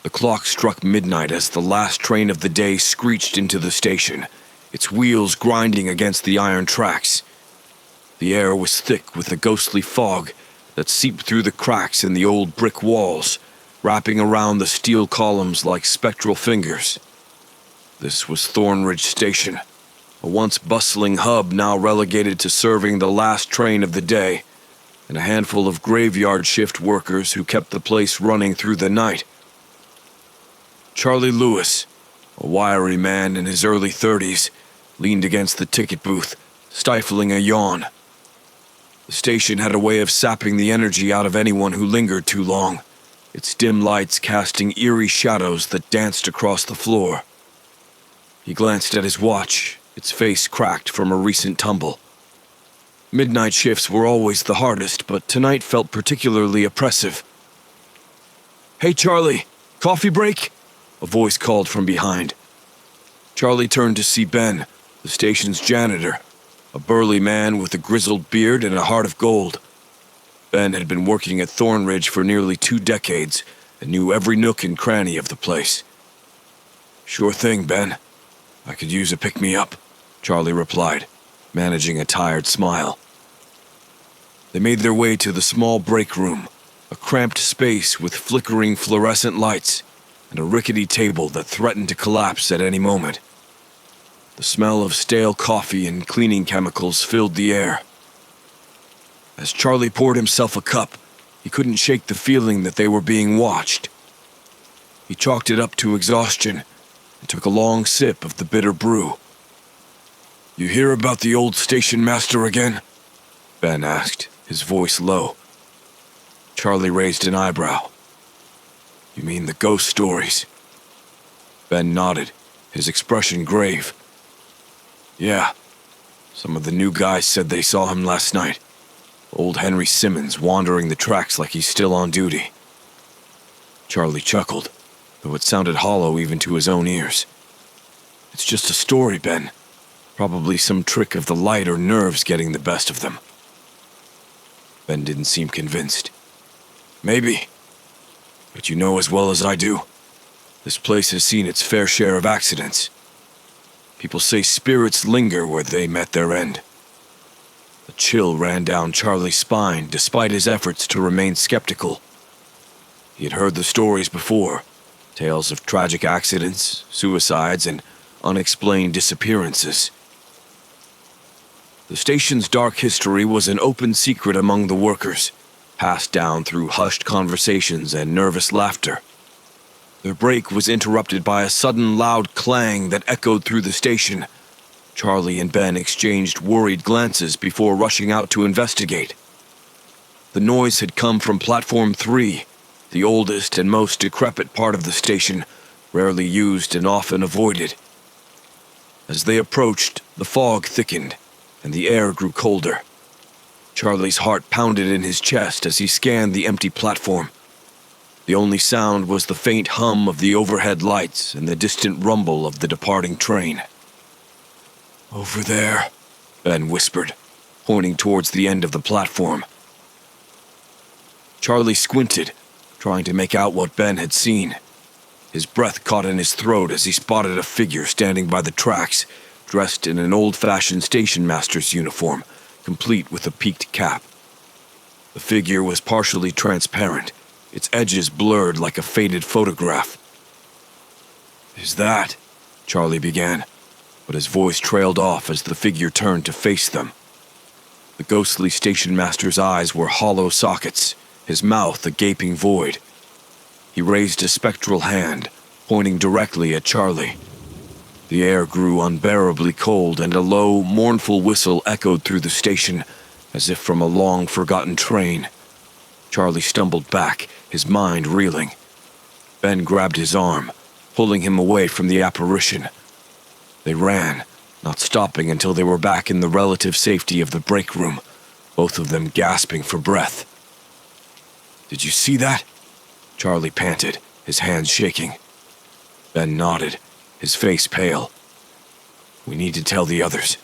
The clock struck midnight as the last train of the day screeched into the station, its wheels grinding against the iron tracks. The air was thick with a ghostly fog that seeped through the cracks in the old brick walls, wrapping around the steel columns like spectral fingers. This was Thornridge Station, a once bustling hub now relegated to serving the last train of the day, and a handful of graveyard shift workers who kept the place running through the night. Charlie Lewis, a wiry man in his early 30s, leaned against the ticket booth, stifling a yawn. The station had a way of sapping the energy out of anyone who lingered too long, its dim lights casting eerie shadows that danced across the floor. He glanced at his watch, its face cracked from a recent tumble. Midnight shifts were always the hardest, but tonight felt particularly oppressive. "Hey, Charlie, coffee break?" a voice called from behind. Charlie turned to see Ben, the station's janitor, a burly man with a grizzled beard and a heart of gold. Ben had been working at Thornridge for nearly 2 decades and knew every nook and cranny of the place. "Sure thing, Ben. I could use a pick-me-up," Charlie replied, managing a tired smile. They made their way to the small break room, a cramped space with flickering fluorescent lights and a rickety table that threatened to collapse at any moment. The smell of stale coffee and cleaning chemicals filled the air. As Charlie poured himself a cup, he couldn't shake the feeling that they were being watched. He chalked it up to exhaustion and took a long sip of the bitter brew. "You hear about the old station master again?" Ben asked, his voice low. Charlie raised an eyebrow. "You mean the ghost stories?" Ben nodded, his expression grave. "Yeah, some of the new guys said they saw him last night. Old Henry Simmons wandering the tracks like he's still on duty." Charlie chuckled, though it sounded hollow even to his own ears. "It's just a story, Ben. Probably some trick of the light or nerves getting the best of them." Ben didn't seem convinced. "Maybe. But you know as well as I do, this place has seen its fair share of accidents. People say spirits linger where they met their end." A chill ran down Charlie's spine despite his efforts to remain skeptical. He had heard the stories before, tales of tragic accidents, suicides, and unexplained disappearances. The station's dark history was an open secret among the workers, passed down through hushed conversations and nervous laughter. Their break was interrupted by a sudden loud clang that echoed through the station. Charlie and Ben exchanged worried glances before rushing out to investigate. The noise had come from Platform 3, the oldest and most decrepit part of the station, rarely used and often avoided. As they approached, the fog thickened, and the air grew colder. Charlie's heart pounded in his chest as he scanned the empty platform. The only sound was the faint hum of the overhead lights and the distant rumble of the departing train. "Over there," Ben whispered, pointing towards the end of the platform. Charlie squinted, trying to make out what Ben had seen. His breath caught in his throat as he spotted a figure standing by the tracks, dressed in an old-fashioned station master's uniform, complete with a peaked cap. The figure was partially transparent, its edges blurred like a faded photograph. "Is that?" Charlie began, but his voice trailed off as the figure turned to face them. The ghostly station master's eyes were hollow sockets, his mouth a gaping void. He raised a spectral hand, pointing directly at Charlie. The air grew unbearably cold, and a low, mournful whistle echoed through the station, as if from a long-forgotten train. Charlie stumbled back, his mind reeling. Ben grabbed his arm, pulling him away from the apparition. They ran, not stopping until they were back in the relative safety of the break room, both of them gasping for breath. "Did you see that?" Charlie panted, his hands shaking. Ben nodded, his face pale. "We need to tell the others.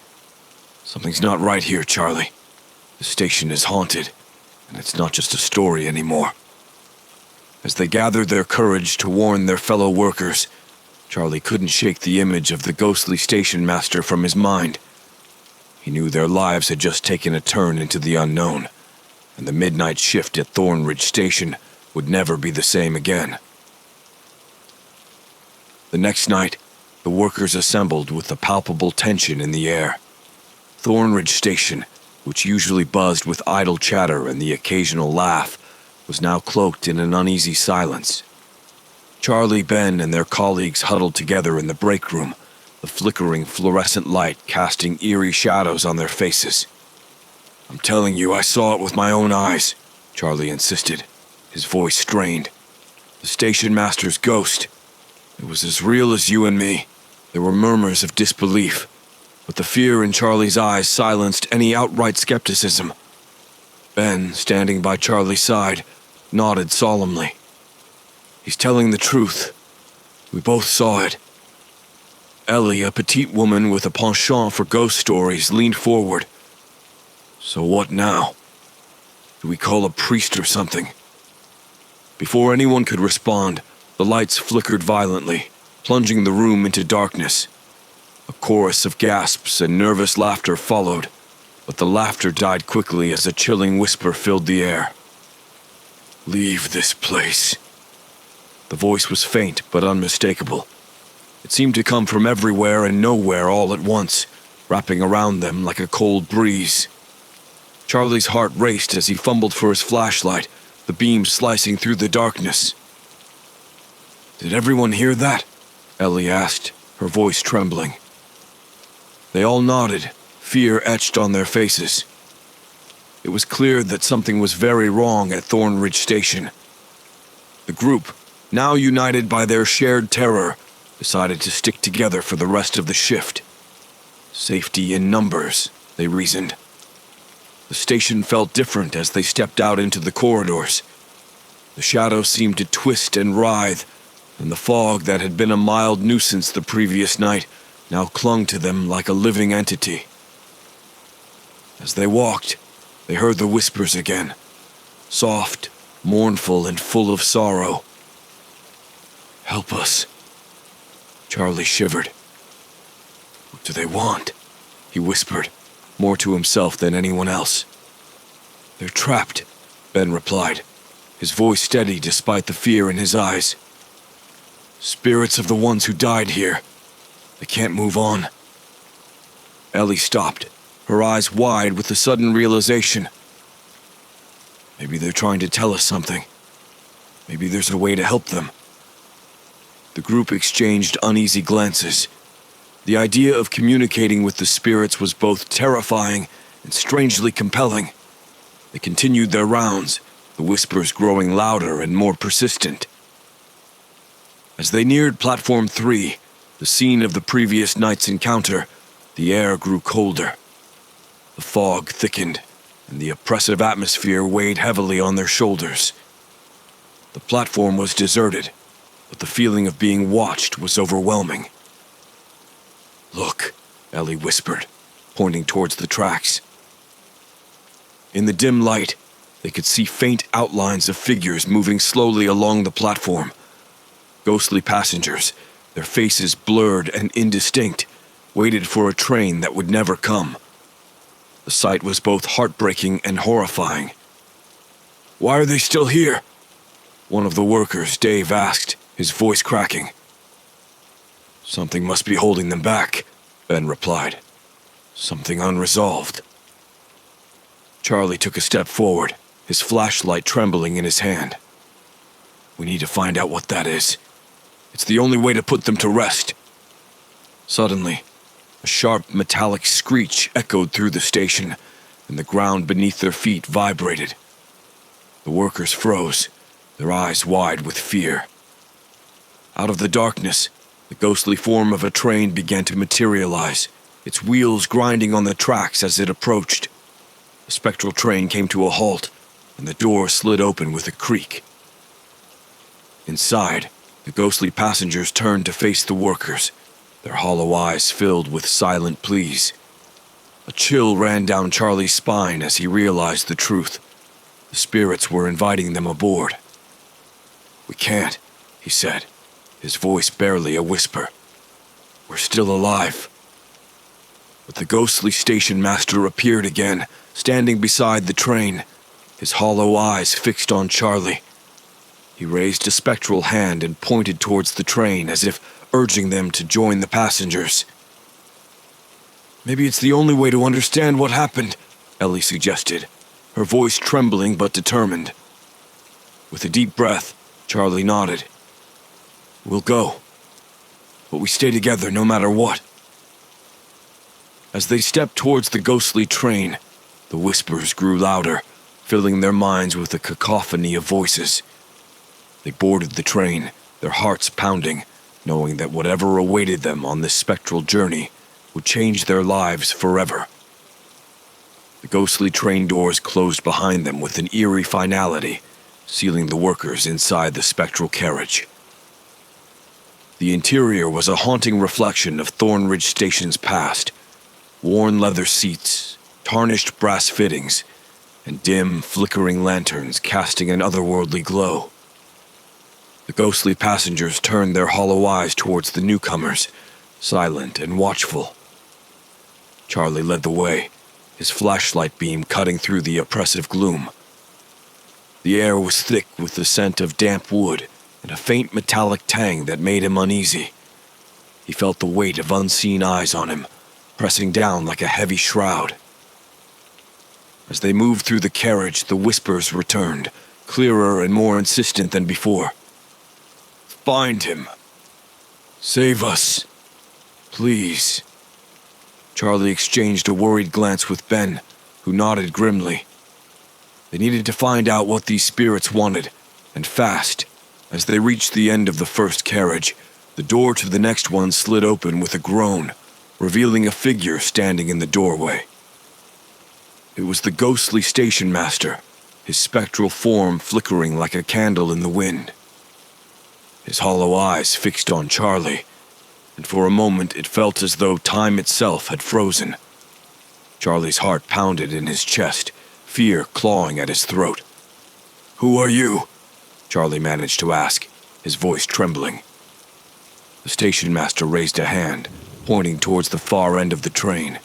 Something's not right here, Charlie. The station is haunted, and it's not just a story anymore." As they gathered their courage to warn their fellow workers, Charlie couldn't shake the image of the ghostly station master from his mind. He knew their lives had just taken a turn into the unknown, and the midnight shift at Thornridge Station would never be the same again. The next night, the workers assembled with a palpable tension in the air. Thornridge Station, which usually buzzed with idle chatter and the occasional laugh, was now cloaked in an uneasy silence. Charlie, Ben, and their colleagues huddled together in the break room, the flickering fluorescent light casting eerie shadows on their faces. "I'm telling you, I saw it with my own eyes," Charlie insisted, his voice strained. "The station master's ghost. It was as real as you and me." There were murmurs of disbelief, but the fear in Charlie's eyes silenced any outright skepticism. Ben, standing by Charlie's side, nodded solemnly. "He's telling the truth. We both saw it." Ellie, a petite woman with a penchant for ghost stories, leaned forward. "So what now? Do we call a priest or something?" Before anyone could respond, the lights flickered violently, plunging the room into darkness. A chorus of gasps and nervous laughter followed, but the laughter died quickly as a chilling whisper filled the air. "Leave this place." The voice was faint but unmistakable. It seemed to come from everywhere and nowhere all at once, wrapping around them like a cold breeze. Charlie's heart raced as he fumbled for his flashlight, the beam slicing through the darkness. "Did everyone hear that?" Ellie asked, her voice trembling. They all nodded, fear etched on their faces. It was clear that something was very wrong at Thornridge Station. The group, now united by their shared terror, decided to stick together for the rest of the shift. Safety in numbers, they reasoned. The station felt different as they stepped out into the corridors. The shadows seemed to twist and writhe, and the fog that had been a mild nuisance the previous night now clung to them like a living entity. As they walked, they heard the whispers again, soft, mournful, and full of sorrow. "Help us." Charlie shivered. "What do they want?" he whispered, more to himself than anyone else. "They're trapped," Ben replied, his voice steady despite the fear in his eyes. "Spirits of the ones who died here. They can't move on." Ellie stopped, her eyes wide with the sudden realization. Maybe they're trying to tell us something. Maybe there's a way to help them. The group exchanged uneasy glances. The idea of communicating with the spirits was both terrifying and strangely compelling. They continued their rounds, the whispers growing louder and more persistent. As they neared Platform 3, the scene of the previous night's encounter, the air grew colder. The fog thickened, and the oppressive atmosphere weighed heavily on their shoulders. The platform was deserted, but the feeling of being watched was overwhelming. "Look," Ellie whispered, pointing towards the tracks. In the dim light, they could see faint outlines of figures moving slowly along the platform. Ghostly passengers, their faces blurred and indistinct, waited for a train that would never come. The sight was both heartbreaking and horrifying. "Why are they still here?" one of the workers, Dave, asked, his voice cracking. "Something must be holding them back," Ben replied. "Something unresolved." Charlie took a step forward, his flashlight trembling in his hand. "We need to find out what that is. It's the only way to put them to rest." Suddenly, a sharp metallic screech echoed through the station, and the ground beneath their feet vibrated. The workers froze, their eyes wide with fear. Out of the darkness, the ghostly form of a train began to materialize, its wheels grinding on the tracks as it approached. The spectral train came to a halt, and the door slid open with a creak. Inside, the ghostly passengers turned to face the workers, their hollow eyes filled with silent pleas. A chill ran down Charlie's spine as he realized the truth. The spirits were inviting them aboard. "We can't," he said, his voice barely a whisper. "We're still alive." But the ghostly station master appeared again, standing beside the train, his hollow eyes fixed on Charlie. He raised a spectral hand and pointed towards the train as if urging them to join the passengers. "Maybe it's the only way to understand what happened," Ellie suggested, her voice trembling but determined. With a deep breath, Charlie nodded. "We'll go, but we stay together no matter what." As they stepped towards the ghostly train, the whispers grew louder, filling their minds with a cacophony of voices. They boarded the train, their hearts pounding, knowing that whatever awaited them on this spectral journey would change their lives forever. The ghostly train doors closed behind them with an eerie finality, sealing the workers inside the spectral carriage. The interior was a haunting reflection of Thornridge Station's past. Worn leather seats, tarnished brass fittings, and dim, flickering lanterns casting an otherworldly glow. The ghostly passengers turned their hollow eyes towards the newcomers, silent and watchful. Charlie led the way, his flashlight beam cutting through the oppressive gloom. The air was thick with the scent of damp wood and a faint metallic tang that made him uneasy. He felt the weight of unseen eyes on him, pressing down like a heavy shroud. As they moved through the carriage, the whispers returned, clearer and more insistent than before. "Find him. Save us. Please." Charlie exchanged a worried glance with Ben, who nodded grimly. They needed to find out what these spirits wanted, and fast. As they reached the end of the first carriage, the door to the next one slid open with a groan, revealing a figure standing in the doorway. It was the ghostly station master, his spectral form flickering like a candle in the wind. His hollow eyes fixed on Charlie, and for a moment it felt as though time itself had frozen. Charlie's heart pounded in his chest, fear clawing at his throat. "Who are you?" Charlie managed to ask, his voice trembling. The station master raised a hand, pointing towards the far end of the train.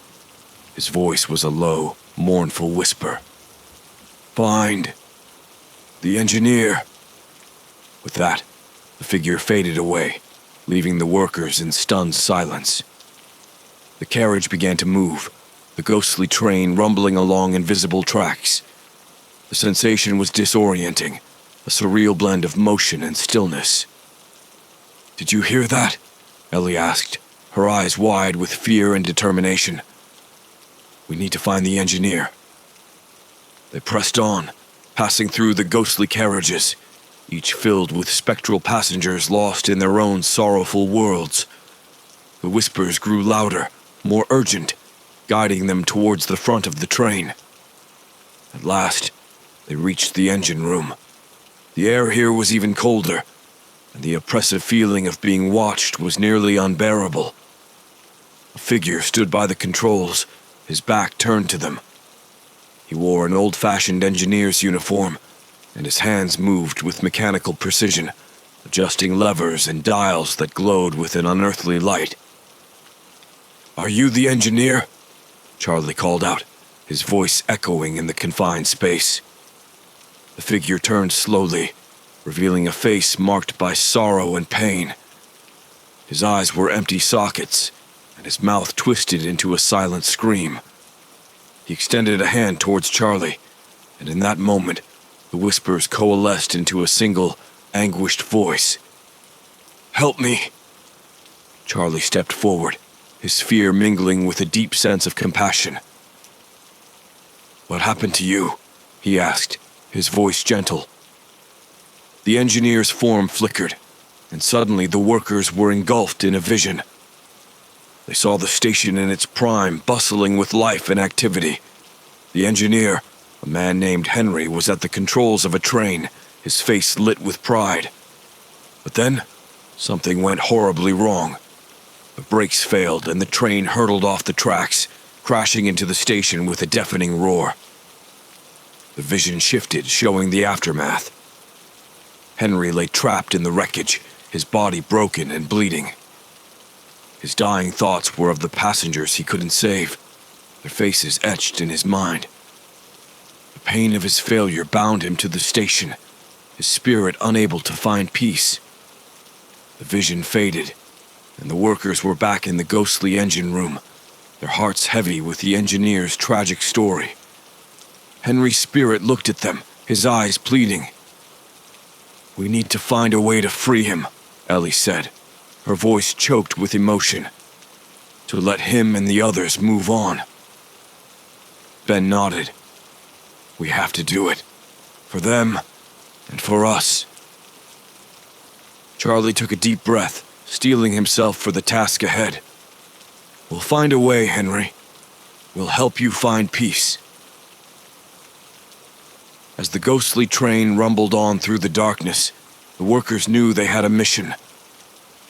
His voice was a low, mournful whisper. "Find the engineer." With that, the figure faded away, leaving the workers in stunned silence. The carriage began to move, the ghostly train rumbling along invisible tracks. The sensation was disorienting, a surreal blend of motion and stillness. "Did you hear that?" Ellie asked, her eyes wide with fear and determination. "We need to find the engineer." They pressed on, passing through the ghostly carriages, each filled with spectral passengers lost in their own sorrowful worlds. The whispers grew louder, more urgent, guiding them towards the front of the train. At last, they reached the engine room. The air here was even colder, and the oppressive feeling of being watched was nearly unbearable. A figure stood by the controls, his back turned to them. He wore an old-fashioned engineer's uniform, and his hands moved with mechanical precision, adjusting levers and dials that glowed with an unearthly light. "Are you the engineer?" Charlie called out, his voice echoing in the confined space. The figure turned slowly, revealing a face marked by sorrow and pain. His eyes were empty sockets, and his mouth twisted into a silent scream. He extended a hand towards Charlie, and in that moment, the whispers coalesced into a single, anguished voice. "Help me!" Charlie stepped forward, his fear mingling with a deep sense of compassion. "What happened to you?" he asked, his voice gentle. The engineer's form flickered, and suddenly the workers were engulfed in a vision. They saw the station in its prime, bustling with life and activity. The engineer, a man named Henry, was at the controls of a train, his face lit with pride. But then, something went horribly wrong. The brakes failed and the train hurtled off the tracks, crashing into the station with a deafening roar. The vision shifted, showing the aftermath. Henry lay trapped in the wreckage, his body broken and bleeding. His dying thoughts were of the passengers he couldn't save, their faces etched in his mind. The pain of his failure bound him to the station, his spirit unable to find peace. The vision faded, and the workers were back in the ghostly engine room, their hearts heavy with the engineer's tragic story. Henry's spirit looked at them, his eyes pleading. "We need to find a way to free him," Ellie said, her voice choked with emotion. "To let him and the others move on." Ben nodded. "We have to do it. For them, and for us." Charlie took a deep breath, steeling himself for the task ahead. "We'll find a way, Henry. We'll help you find peace." As the ghostly train rumbled on through the darkness, the workers knew they had a mission: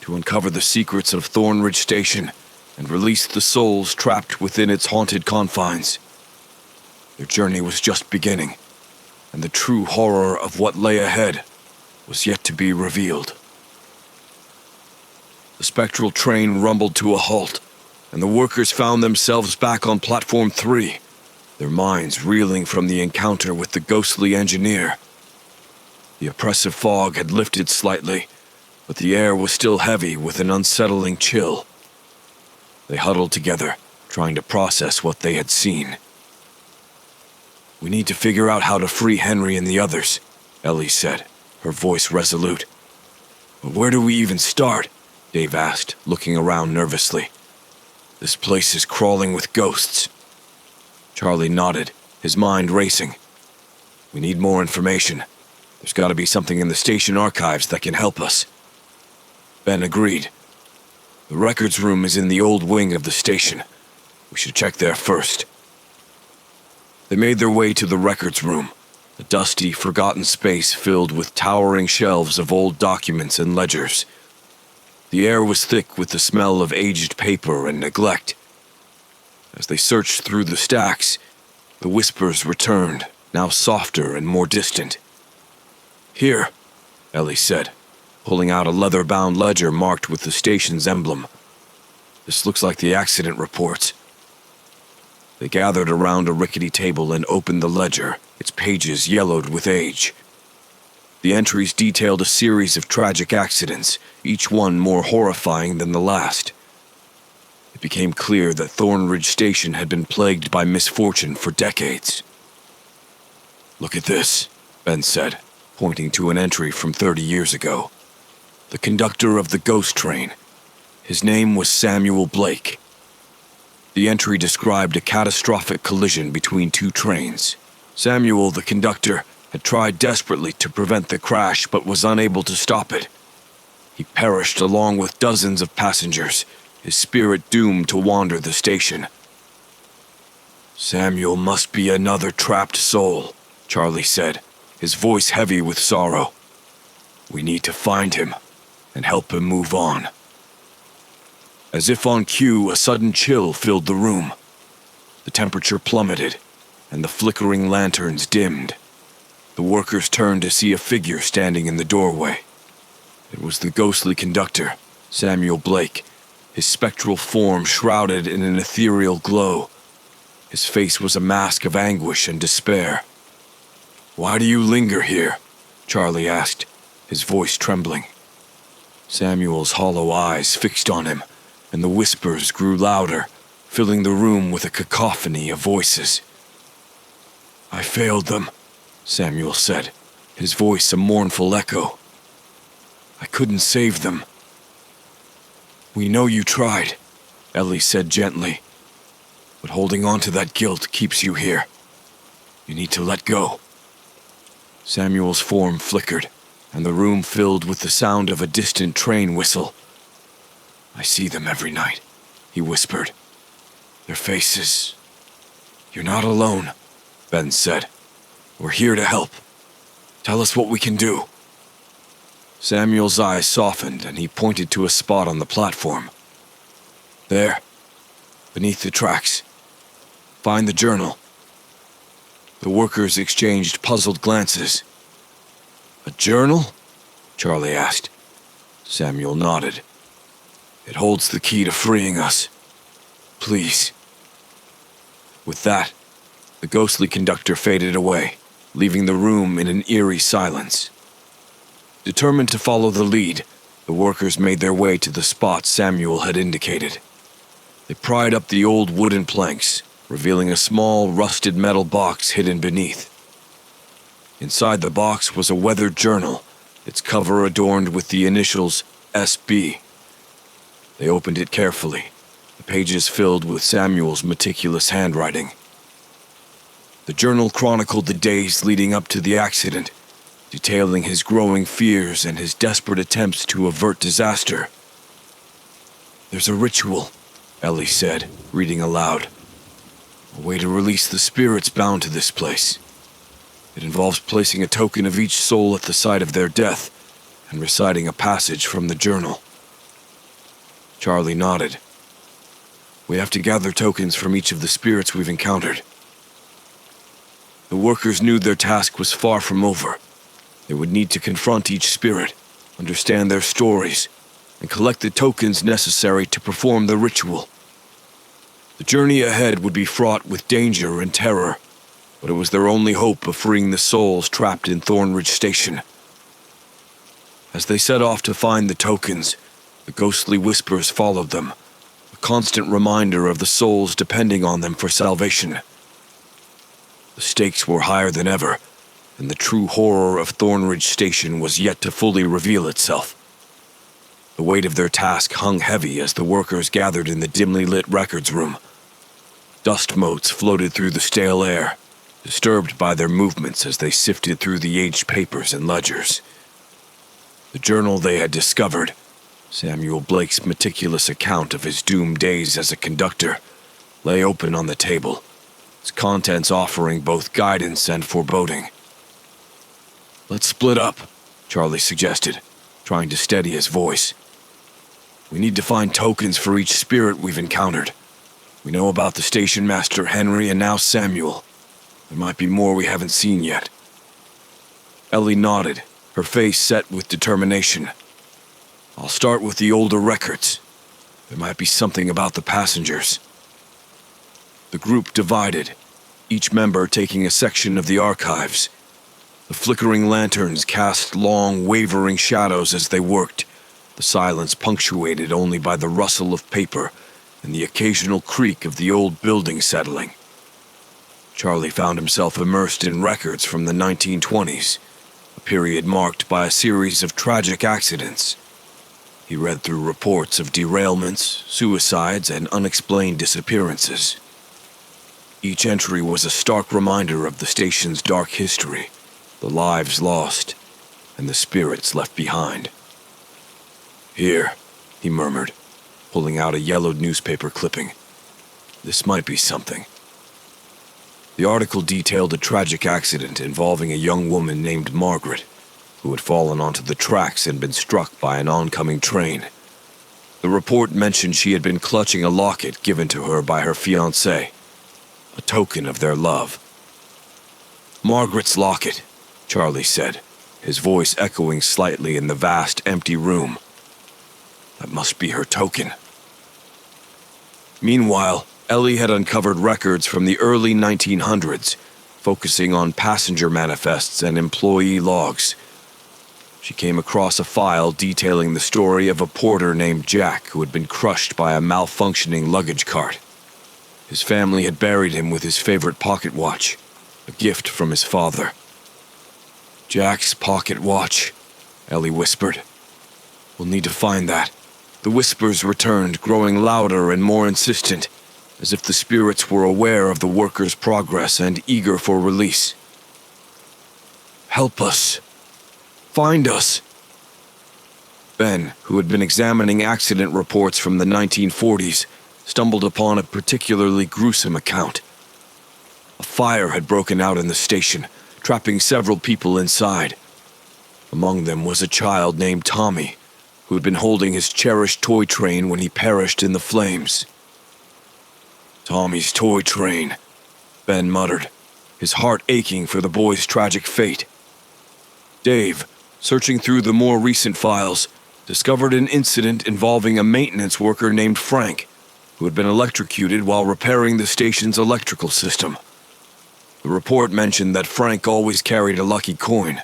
to uncover the secrets of Thornridge Station and release the souls trapped within its haunted confines. Their journey was just beginning, and the true horror of what lay ahead was yet to be revealed. The spectral train rumbled to a halt, and the workers found themselves back on Platform 3, their minds reeling from the encounter with the ghostly engineer. The oppressive fog had lifted slightly, but the air was still heavy with an unsettling chill. They huddled together, trying to process what they had seen. "We need to figure out how to free Henry and the others," Ellie said, her voice resolute. "But where do we even start?" Dave asked, looking around nervously. "This place is crawling with ghosts." Charlie nodded, his mind racing. "We need more information. There's got to be something in the station archives that can help us." Ben agreed. "The records room is in the old wing of the station. We should check there first." They made their way to the records room, a dusty, forgotten space filled with towering shelves of old documents and ledgers. The air was thick with the smell of aged paper and neglect. As they searched through the stacks, the whispers returned, now softer and more distant. "Here," Ellie said, pulling out a leather-bound ledger marked with the station's emblem. "This looks like the accident reports." They gathered around a rickety table and opened the ledger, its pages yellowed with age. The entries detailed a series of tragic accidents, each one more horrifying than the last. It became clear that Thornridge Station had been plagued by misfortune for decades. "Look at this," Ben said, pointing to an entry from 30 years ago. "The conductor of the ghost train. His name was Samuel Blake." The entry described a catastrophic collision between two trains. Samuel, the conductor, had tried desperately to prevent the crash but was unable to stop it. He perished along with dozens of passengers, his spirit doomed to wander the station. "Samuel must be another trapped soul," Charlie said, his voice heavy with sorrow. "We need to find him and help him move on." As if on cue, a sudden chill filled the room. The temperature plummeted, and the flickering lanterns dimmed. The workers turned to see a figure standing in the doorway. It was the ghostly conductor, Samuel Blake, his spectral form shrouded in an ethereal glow. His face was a mask of anguish and despair. "Why do you linger here?" Charlie asked, his voice trembling. Samuel's hollow eyes fixed on him, and the whispers grew louder, filling the room with a cacophony of voices. "I failed them," Samuel said, his voice a mournful echo. "I couldn't save them." "We know you tried," Ellie said gently. "But holding on to that guilt keeps you here. You need to let go." Samuel's form flickered, and the room filled with the sound of a distant train whistle. "I see them every night," he whispered. "Their faces." "You're not alone," Ben said. "We're here to help. Tell us what we can do." Samuel's eyes softened, and he pointed to a spot on the platform. "There, beneath the tracks. Find the journal." The workers exchanged puzzled glances. "A journal?" Charlie asked. Samuel nodded. It holds the key to freeing us. Please. With that, the ghostly conductor faded away, leaving the room in an eerie silence. Determined to follow the lead, the workers made their way to the spot Samuel had indicated. They pried up the old wooden planks, revealing a small, rusted metal box hidden beneath. Inside the box was a weathered journal, its cover adorned with the initials SB. They opened it carefully, the pages filled with Samuel's meticulous handwriting. The journal chronicled the days leading up to the accident, detailing his growing fears and his desperate attempts to avert disaster. There's a ritual, Ellie said, reading aloud. A way to release the spirits bound to this place. It involves placing a token of each soul at the site of their death and reciting a passage from the journal. Charlie nodded. We have to gather tokens from each of the spirits we've encountered. The workers knew their task was far from over. They would need to confront each spirit, understand their stories, and collect the tokens necessary to perform the ritual. The journey ahead would be fraught with danger and terror, but it was their only hope of freeing the souls trapped in Thornridge Station. As they set off to find the tokens, the ghostly whispers followed them, a constant reminder of the souls depending on them for salvation. The stakes were higher than ever, and the true horror of Thornridge Station was yet to fully reveal itself. The weight of their task hung heavy as the workers gathered in the dimly lit records room. Dust motes floated through the stale air, disturbed by their movements as they sifted through the aged papers and ledgers. The journal they had discovered, Samuel Blake's meticulous account of his doomed days as a conductor, lay open on the table, its contents offering both guidance and foreboding. Let's split up, Charlie suggested, trying to steady his voice. We need to find tokens for each spirit we've encountered. We know about the station master Henry and now Samuel. There might be more we haven't seen yet. Ellie nodded, her face set with determination. I'll start with the older records. There might be something about the passengers. The group divided, each member taking a section of the archives. The flickering lanterns cast long, wavering shadows as they worked, the silence punctuated only by the rustle of paper and the occasional creak of the old building settling. Charlie found himself immersed in records from the 1920s, a period marked by a series of tragic accidents. He read through reports of derailments, suicides, and unexplained disappearances. Each entry was a stark reminder of the station's dark history, the lives lost, and the spirits left behind. Here, he murmured, pulling out a yellowed newspaper clipping. This might be something. The article detailed a tragic accident involving a young woman named Margaret, who had fallen onto the tracks and been struck by an oncoming train. The report mentioned she had been clutching a locket given to her by her fiancé, a token of their love. Margaret's locket, Charlie said, his voice echoing slightly in the vast, empty room. That must be her token. Meanwhile, Ellie had uncovered records from the early 1900s, focusing on passenger manifests and employee logs. She came across a file detailing the story of a porter named Jack who had been crushed by a malfunctioning luggage cart. His family had buried him with his favorite pocket watch, a gift from his father. Jack's pocket watch, Ellie whispered. We'll need to find that. The whispers returned, growing louder and more insistent, as if the spirits were aware of the workers' progress and eager for release. Help us. Find us. Ben, who had been examining accident reports from the 1940s, stumbled upon a particularly gruesome account. A fire had broken out in the station, trapping several people inside. Among them was a child named Tommy, who had been holding his cherished toy train when he perished in the flames. Tommy's toy train, Ben muttered, his heart aching for the boy's tragic fate. Dave, searching through the more recent files, discovered an incident involving a maintenance worker named Frank, who had been electrocuted while repairing the station's electrical system. The report mentioned that Frank always carried a lucky coin,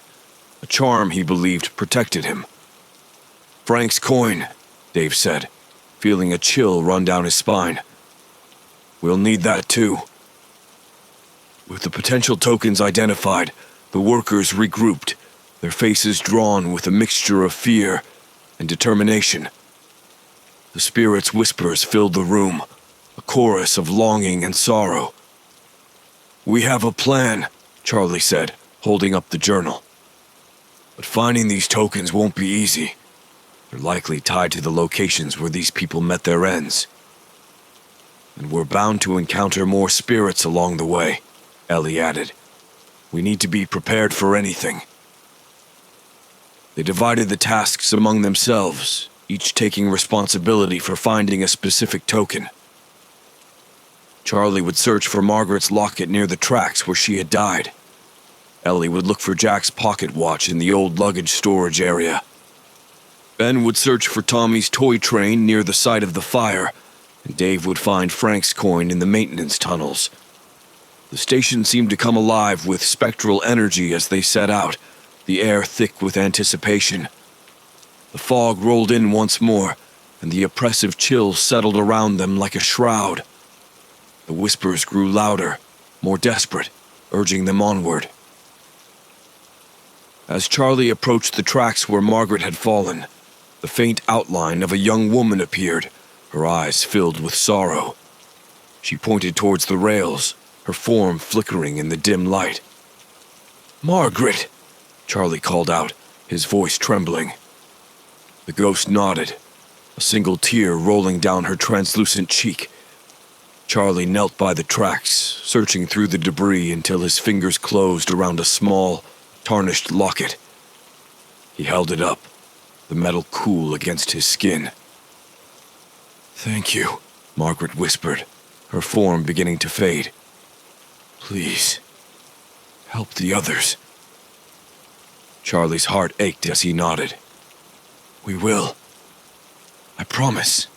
a charm he believed protected him. "Frank's coin," Dave said, feeling a chill run down his spine. "We'll need that too." With the potential tokens identified, the workers regrouped, their faces drawn with a mixture of fear and determination. The spirit's whispers filled the room, a chorus of longing and sorrow. "We have a plan," Charlie said, holding up the journal. "But finding these tokens won't be easy. They're likely tied to the locations where these people met their ends. And we're bound to encounter more spirits along the way," Ellie added. "We need to be prepared for anything." They divided the tasks among themselves, each taking responsibility for finding a specific token. Charlie would search for Margaret's locket near the tracks where she had died. Ellie would look for Jack's pocket watch in the old luggage storage area. Ben would search for Tommy's toy train near the site of the fire, and Dave would find Frank's coin in the maintenance tunnels. The station seemed to come alive with spectral energy as they set out, the air thick with anticipation. The fog rolled in once more, and the oppressive chill settled around them like a shroud. The whispers grew louder, more desperate, urging them onward. As Charlie approached the tracks where Margaret had fallen, the faint outline of a young woman appeared, her eyes filled with sorrow. She pointed towards the rails, her form flickering in the dim light. "Margaret!" Charlie called out, his voice trembling. The ghost nodded, a single tear rolling down her translucent cheek. Charlie knelt by the tracks, searching through the debris until his fingers closed around a small, tarnished locket. He held it up, the metal cool against his skin. "Thank you," Margaret whispered, her form beginning to fade. "Please, help the others." Charlie's heart ached as he nodded. "We will. I promise."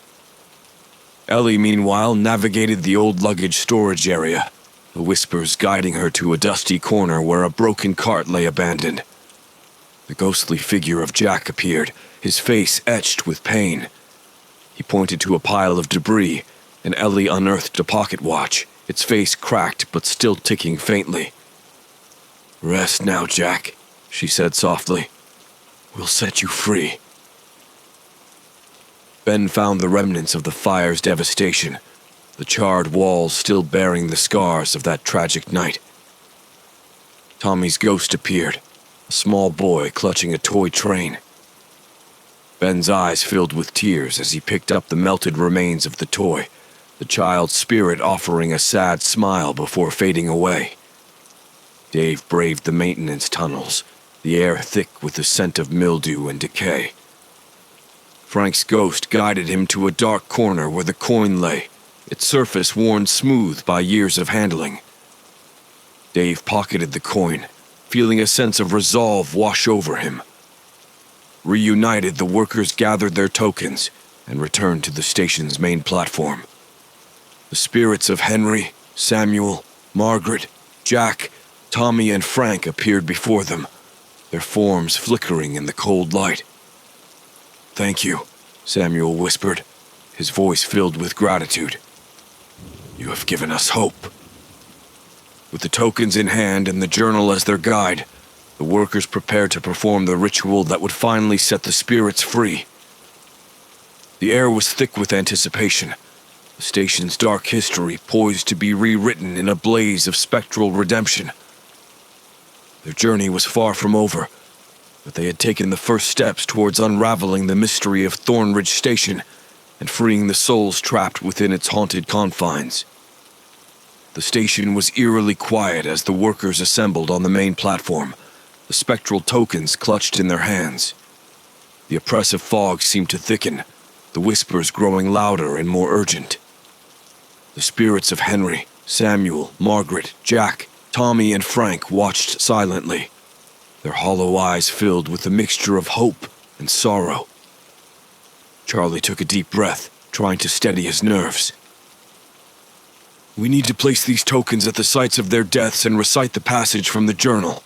Ellie, meanwhile, navigated the old luggage storage area, the whispers guiding her to a dusty corner where a broken cart lay abandoned. The ghostly figure of Jack appeared, his face etched with pain. He pointed to a pile of debris, and Ellie unearthed a pocket watch, its face cracked but still ticking faintly. "Rest now, Jack," she said softly. "We'll set you free." Ben found the remnants of the fire's devastation, the charred walls still bearing the scars of that tragic night. Tommy's ghost appeared, a small boy clutching a toy train. Ben's eyes filled with tears as he picked up the melted remains of the toy, the child's spirit offering a sad smile before fading away. Dave braved the maintenance tunnels, the air thick with the scent of mildew and decay. Frank's ghost guided him to a dark corner where the coin lay, its surface worn smooth by years of handling. Dave pocketed the coin, feeling a sense of resolve wash over him. Reunited, the workers gathered their tokens and returned to the station's main platform. The spirits of Henry, Samuel, Margaret, Jack, Tommy, and Frank appeared before them, their forms flickering in the cold light. "Thank you," Samuel whispered, his voice filled with gratitude. "You have given us hope." With the tokens in hand and the journal as their guide, the workers prepared to perform the ritual that would finally set the spirits free. The air was thick with anticipation, the station's dark history poised to be rewritten in a blaze of spectral redemption. Their journey was far from over, but they had taken the first steps towards unraveling the mystery of Thornridge Station and freeing the souls trapped within its haunted confines. The station was eerily quiet as the workers assembled on the main platform, the spectral tokens clutched in their hands. The oppressive fog seemed to thicken, the whispers growing louder and more urgent. The spirits of Henry, Samuel, Margaret, Jack, Tommy, and Frank watched silently. their hollow eyes filled with a mixture of hope and sorrow. Charlie took a deep breath, trying to steady his nerves. "We need to place these tokens at the sites of their deaths and recite the passage from the journal.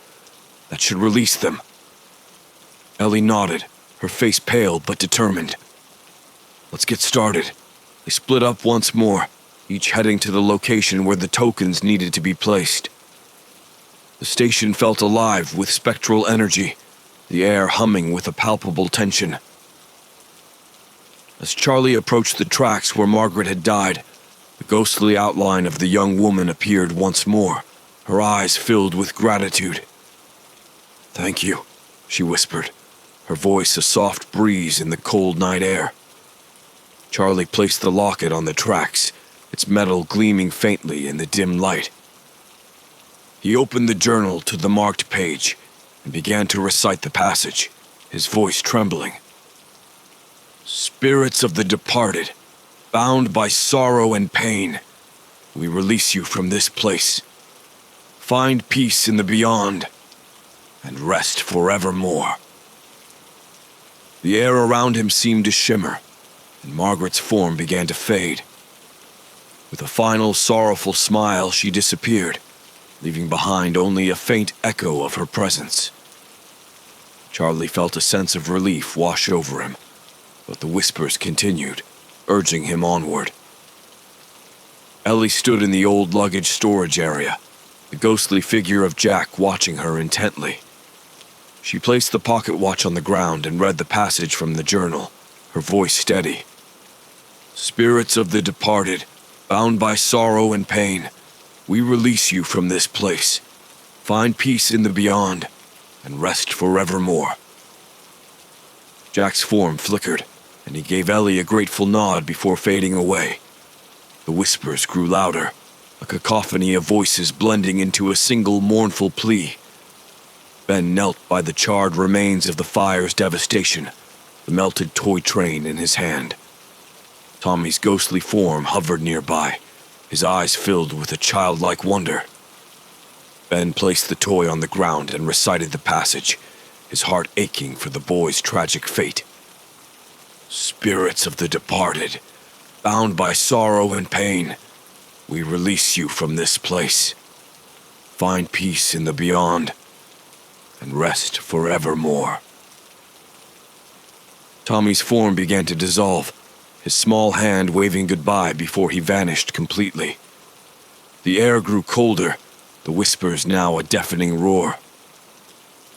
That should release them." Ellie nodded, her face pale but determined. "Let's get started." They split up once more, each heading to the location where the tokens needed to be placed. The station felt alive with spectral energy, the air humming with a palpable tension. As Charlie approached the tracks where Margaret had died, the ghostly outline of the young woman appeared once more, her eyes filled with gratitude. "Thank you," she whispered, her voice a soft breeze in the cold night air. Charlie placed the locket on the tracks, its metal gleaming faintly in the dim light. He opened the journal to the marked page and began to recite the passage, his voice trembling. "Spirits of the departed, bound by sorrow and pain, we release you from this place. Find peace in the beyond and rest forevermore." The air around him seemed to shimmer, and Margaret's form began to fade. With a final sorrowful smile, she disappeared, leaving behind only a faint echo of her presence. Charlie felt a sense of relief wash over him, but the whispers continued, urging him onward. Ellie stood in the old luggage storage area, the ghostly figure of Jack watching her intently. She placed the pocket watch on the ground and read the passage from the journal, her voice steady. "Spirits of the departed, bound by sorrow and pain, we release you from this place. Find peace in the beyond and rest forevermore." Jack's form flickered, and he gave Ellie a grateful nod before fading away. The whispers grew louder, a cacophony of voices blending into a single mournful plea. Ben knelt by the charred remains of the fire's devastation, the melted toy train in his hand. Tommy's ghostly form hovered nearby, his eyes filled with a childlike wonder. Ben placed the toy on the ground and recited the passage, his heart aching for the boy's tragic fate. "Spirits of the departed, bound by sorrow and pain, we release you from this place. Find peace in the beyond and rest forevermore." Tommy's form began to dissolve, his small hand waving goodbye before he vanished completely. The air grew colder, the whispers now a deafening roar.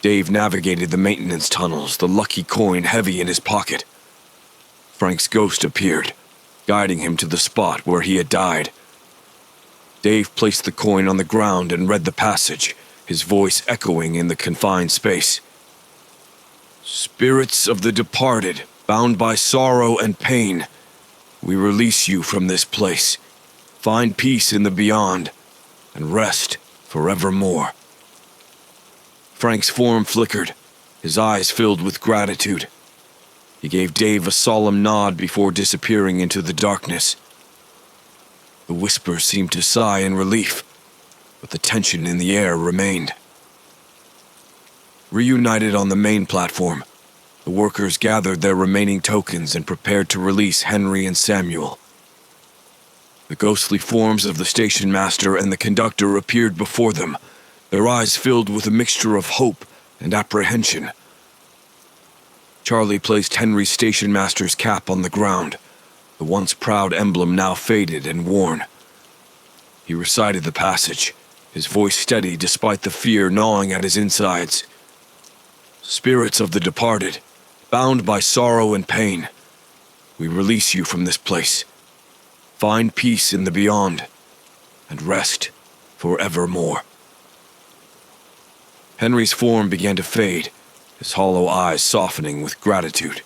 Dave navigated the maintenance tunnels, the lucky coin heavy in his pocket. Frank's ghost appeared, guiding him to the spot where he had died. Dave placed the coin on the ground and read the passage, his voice echoing in the confined space. "Spirits of the departed, bound by sorrow and pain, we release you from this place. Find peace in the beyond and rest forevermore." Frank's form flickered, his eyes filled with gratitude. He gave Dave a solemn nod before disappearing into the darkness. The whispers seemed to sigh in relief, but the tension in the air remained. Reunited on the main platform, the workers gathered their remaining tokens and prepared to release Henry and Samuel. The ghostly forms of the station master and the conductor appeared before them, their eyes filled with a mixture of hope and apprehension. Charlie placed Henry's station master's cap on the ground, the once proud emblem now faded and worn. He recited the passage, his voice steady despite the fear gnawing at his insides. "Spirits of the departed, bound by sorrow and pain, we release you from this place. Find peace in the beyond and rest forevermore." Henry's form began to fade, his hollow eyes softening with gratitude.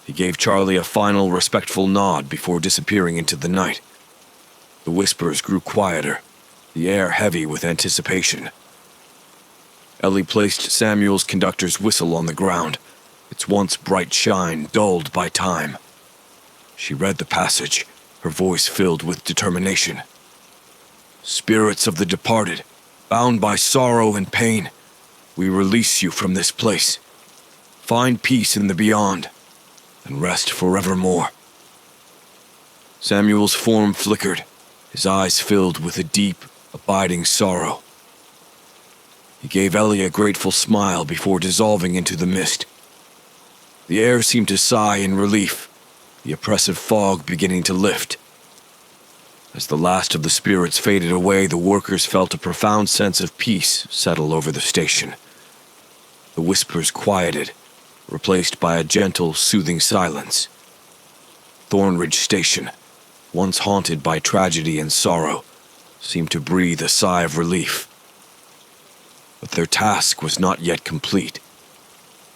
He gave Charlie a final respectful nod before disappearing into the night. The whispers grew quieter, the air heavy with anticipation. Ellie placed Samuel's conductor's whistle on the ground, its once bright shine dulled by time. She read the passage, her voice filled with determination. "Spirits of the departed, bound by sorrow and pain, We release you from this place. Find peace in the beyond, and rest forevermore." Samuel's form flickered, his eyes filled with a deep, abiding sorrow. He gave Ellie a grateful smile before dissolving into the mist. The air seemed to sigh in relief, the oppressive fog beginning to lift. As the last of the spirits faded away, the workers felt a profound sense of peace settle over the station. The whispers quieted, replaced by a gentle, soothing silence. Thornridge Station, once haunted by tragedy and sorrow, seemed to breathe a sigh of relief. But their task was not yet complete.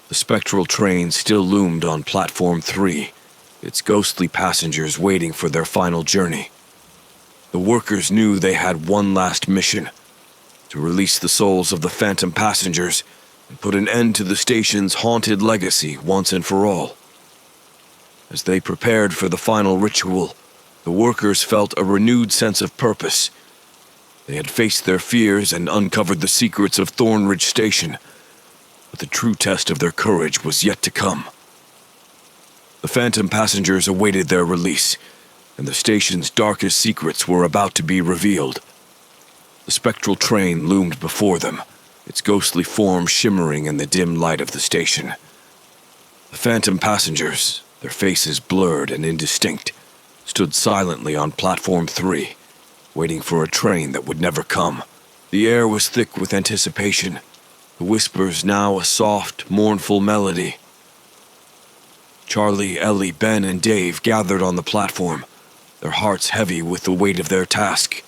The spectral train still loomed on Platform 3, its ghostly passengers waiting for their final journey. The workers knew they had one last mission: to release the souls of the phantom passengers and put an end to the station's haunted legacy once and for all. As they prepared for the final ritual, the workers felt a renewed sense of purpose. They had faced their fears and uncovered the secrets of Thornridge Station, but the true test of their courage was yet to come. The phantom passengers awaited their release, and the station's darkest secrets were about to be revealed. The spectral train loomed before them, its ghostly form shimmering in the dim light of the station. The phantom passengers, their faces blurred and indistinct, stood silently on Platform 3, waiting for a train that would never come. The air was thick with anticipation, the whispers now a soft, mournful melody. Charlie, Ellie, Ben, and Dave gathered on the platform, their hearts heavy with the weight of their task.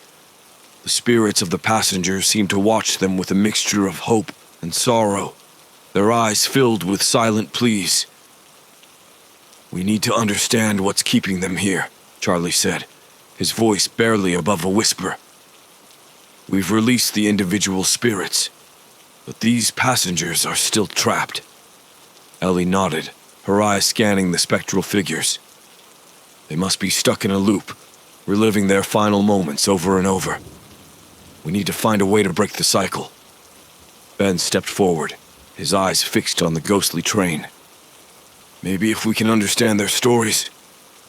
The spirits of the passengers seemed to watch them with a mixture of hope and sorrow, their eyes filled with silent pleas. "We need to understand what's keeping them here," Charlie said, his voice barely above a whisper. "We've released the individual spirits, but these passengers are still trapped." Ellie nodded, her eyes scanning the spectral figures. They must be stuck in a loop, reliving their final moments over and over. "We need to find a way to break the cycle." Ben stepped forward, his eyes fixed on the ghostly train. "Maybe if we can understand their stories,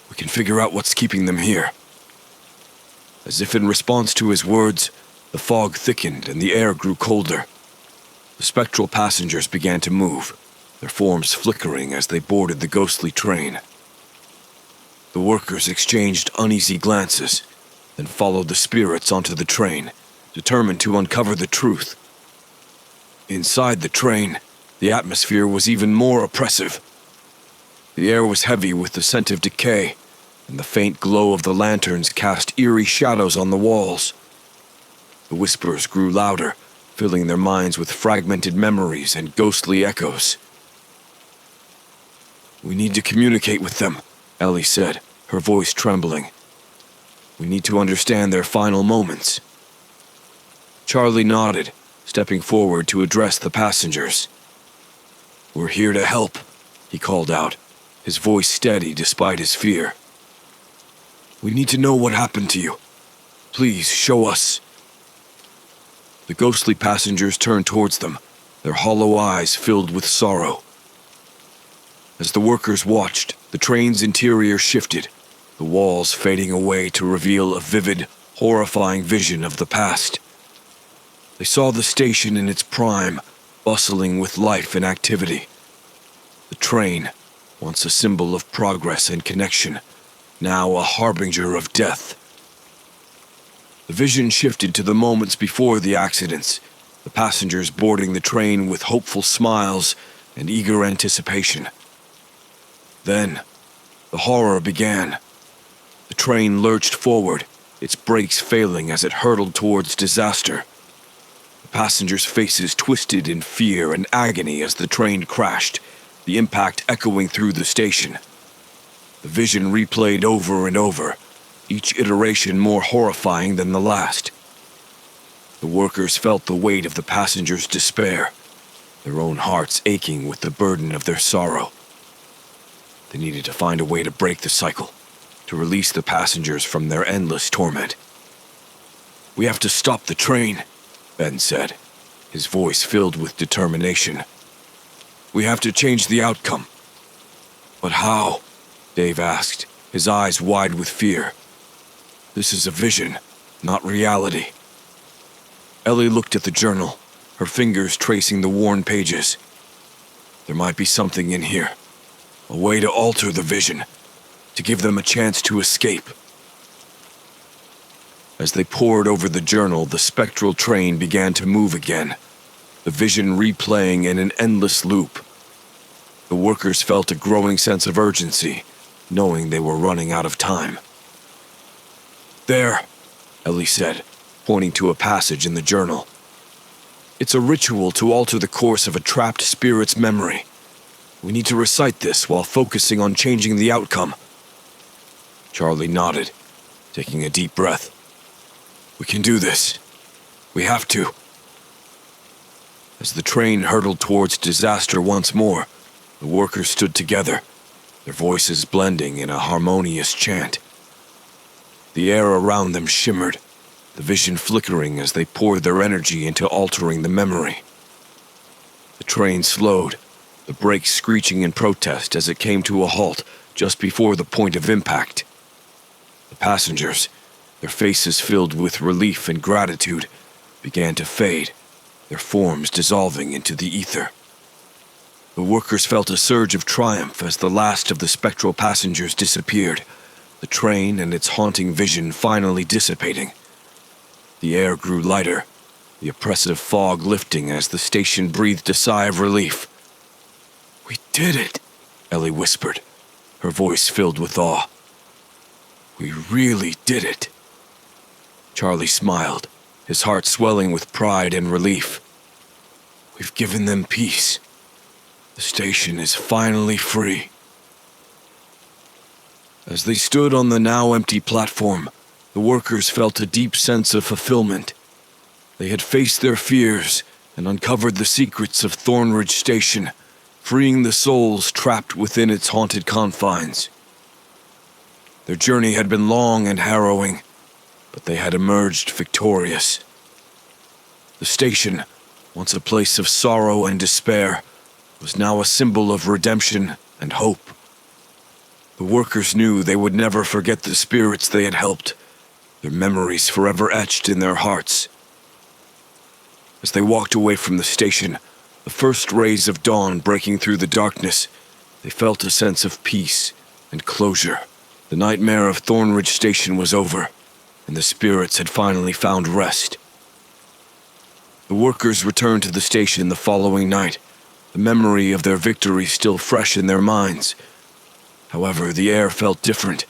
we can figure out what's keeping them here." As if in response to his words, the fog thickened and the air grew colder. The spectral passengers began to move, their forms flickering as they boarded the ghostly train. The workers exchanged uneasy glances, then followed the spirits onto the train, determined to uncover the truth. Inside the train, the atmosphere was even more oppressive. The air was heavy with the scent of decay, and the faint glow of the lanterns cast eerie shadows on the walls. The whispers grew louder, filling their minds with fragmented memories and ghostly echoes. "We need to communicate with them," Ellie said, her voice trembling. "We need to understand their final moments." Charlie nodded, stepping forward to address the passengers. "We're here to help," he called out, his voice steady despite his fear. "We need to know what happened to you. Please show us." The ghostly passengers turned towards them, their hollow eyes filled with sorrow. As the workers watched, the train's interior shifted, the walls fading away to reveal a vivid, horrifying vision of the past. They saw the station in its prime, bustling with life and activity. The train, once a symbol of progress and connection, now a harbinger of death. The vision shifted to the moments before the accidents, the passengers boarding the train with hopeful smiles and eager anticipation. Then, the horror began. The train lurched forward, its brakes failing as it hurtled towards disaster. The passengers' faces twisted in fear and agony as the train crashed, the impact echoing through the station. The vision replayed over and over, each iteration more horrifying than the last. The workers felt the weight of the passengers' despair, their own hearts aching with the burden of their sorrow. They needed to find a way to break the cycle, to release the passengers from their endless torment. "We have to stop the train," Ben said. his voice filled with determination. "We have to change the outcome." "But how?" Dave asked, his eyes wide with fear. "This is a vision, not reality." Ellie looked at the journal, her fingers tracing the worn pages. There might be something in here, a way to alter the vision, to give them a chance to escape. As they pored over the journal, the spectral train began to move again, the vision replaying in an endless loop. The workers felt a growing sense of urgency, knowing they were running out of time. "There," Ellie said, pointing to a passage in the journal. "It's a ritual to alter the course of a trapped spirit's memory. We need to recite this while focusing on changing the outcome." Charlie nodded, taking a deep breath. "We can do this. We have to." As the train hurtled towards disaster once more, the workers stood together, their voices blending in a harmonious chant. The air around them shimmered, the vision flickering as they poured their energy into altering the memory. The train slowed, the brakes screeching in protest as it came to a halt just before the point of impact. The passengers, their faces filled with relief and gratitude, began to fade, their forms dissolving into the ether. The workers felt a surge of triumph as the last of the spectral passengers disappeared, the train and its haunting vision finally dissipating. The air grew lighter, the oppressive fog lifting as the station breathed a sigh of relief. "We did it," Ellie whispered, her voice filled with awe. "We really did it." Charlie smiled, his heart swelling with pride and relief. "We've given them peace. The station is finally free." As they stood on the now empty platform, the workers felt a deep sense of fulfillment. They had faced their fears and uncovered the secrets of Thornridge Station, freeing the souls trapped within its haunted confines. Their journey had been long and harrowing, but they had emerged victorious. The station, once a place of sorrow and despair, was now a symbol of redemption and hope. The workers knew they would never forget the spirits they had helped, their memories forever etched in their hearts. As they walked away from the station, the first rays of dawn breaking through the darkness, they felt a sense of peace and closure. The nightmare of Thornridge Station was over, and the spirits had finally found rest. The workers returned to the station the following night, the memory of their victory still fresh in their minds. However, the air felt different.